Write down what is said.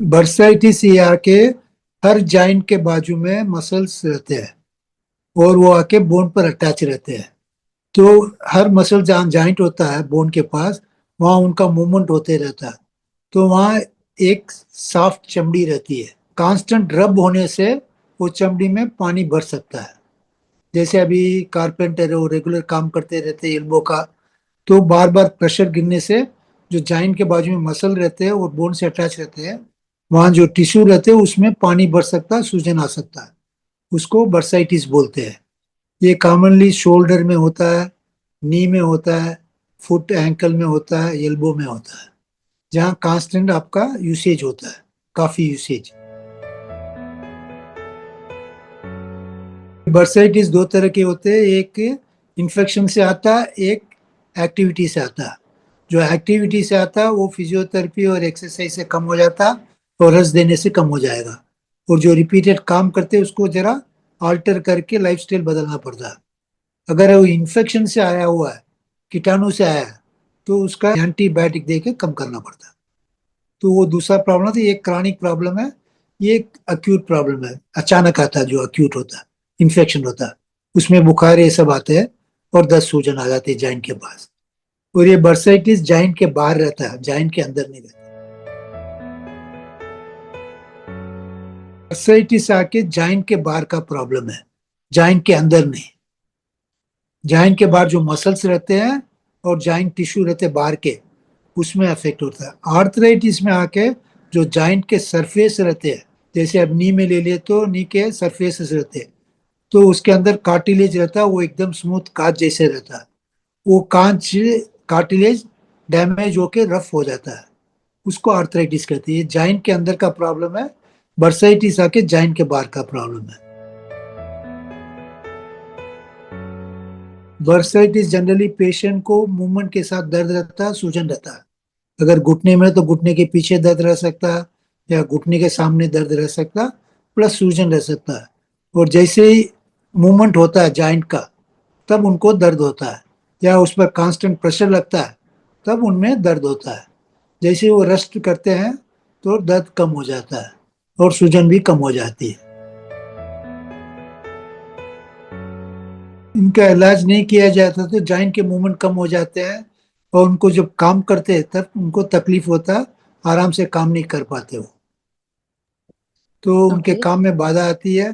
Bursitis ये आके हर joint के बाजू में मसल्स रहते हैं और वो आके बोन पर अटैच रहते हैं। तो हर मसल जहाँ जॉइंट होता है बोन के पास, वहाँ उनका मूवमेंट होते रहता है। तो वहाँ एक सॉफ्ट चमड़ी रहती है। कांस्टेंट रब होने से वो चमड़ी में पानी भर सकता है। जैसे अभी कारपेंटर है, वो रेगुलर काम करते रहते हैं एल्बो का, तो बार बार प्रेशर गिरने से जो जॉइंट के बाजू में मसल रहते हैं और बोन से अटैच रहते हैं, वहाँ जो टिश्यू रहते हैं उसमें पानी भर सकता है, सूजन आ सकता है। उसको बर्साइटिस बोलते हैं। ये कॉमनली शोल्डर में होता है, नी में होता है, फुट एंकल में होता है, एल्बो में होता है, जहाँ कांस्टेंट आपका यूसेज होता है, काफी यूसेज। बर्साइटिस दो तरह के होते हैं, एक इन्फेक्शन से आता है, एक एक्टिविटी से आता है। जो एक्टिविटी से आता है वो फिजियोथेरेपी और एक्सरसाइज से कम हो जाता है और रस देने से कम हो जाएगा। और जो रिपीटेड काम करते हैं उसको जरा आल्टर करके लाइफस्टाइल बदलना पड़ता है। अगर वो इन्फेक्शन से आया हुआ है, कीटाणु से आया है, तो उसका एंटीबायोटिक दे के कम करना पड़ता है। तो वो दूसरा प्रॉब्लम था, ये क्रॉनिक प्रॉब्लम है। ये एक अक्यूट प्रॉब्लम है, अचानक आता है जो अक्यूट होता है, इन्फेक्शन होता है, उसमें बुखार ये सब आते हैं और दस्त सूजन आ जाती है जाइंट के पास। और ये बर्साइटिस जाइंट के बाहर रहता है, जाइंट के अंदर नहीं रहता। बर्साइटिस आके जाइंट के बाहर का प्रॉब्लम है, जाइंट के अंदर नहीं। जाइंट के बाहर जो मसल्स रहते हैं और जाइंट टिश्यू रहते हैं बाहर के, उसमें अफेक्ट होता है। आर्थराइटिस में आके जो जाइंट के सरफेस रहते हैं, जैसे अब नी में ले लिए तो नी के सरफेसेस रहते हैं, तो उसके अंदर कार्टिलेज रहता है, वो एकदम स्मूथ कांच जैसे रहता है। वो कांच कार्टिलेज डैमेज होके रफ हो जाता है, उसको आर्थराइटिस कहते हैं। ये जाइंट के अंदर का प्रॉब्लम है, बर्साइटिस आके जाइंट के बाहर का प्रॉब्लम है। बर्साइटिस जनरली पेशेंट को मूवमेंट के साथ दर्द रहता है, सूजन रहता है। अगर घुटने में तो घुटने के पीछे दर्द रह सकता है या घुटने के सामने दर्द रह सकता है, प्लस सूजन रह सकता है। और जैसे ही मूवमेंट होता है जॉइंट का, तब उनको दर्द होता है, या उस पर कांस्टेंट प्रेशर लगता है, तब उनमें दर्द होता है। जैसे ही वो रेस्ट करते हैं तो दर्द कम हो जाता है और सूजन भी कम हो जाती है। इनका इलाज नहीं किया जाता तो जॉइंट के मूवमेंट कम हो जाते हैं और उनको जब काम करते हैं तब उनको तकलीफ होता है, आराम से काम नहीं कर पाते वो, तो उनके ओके। काम में बाधा आती है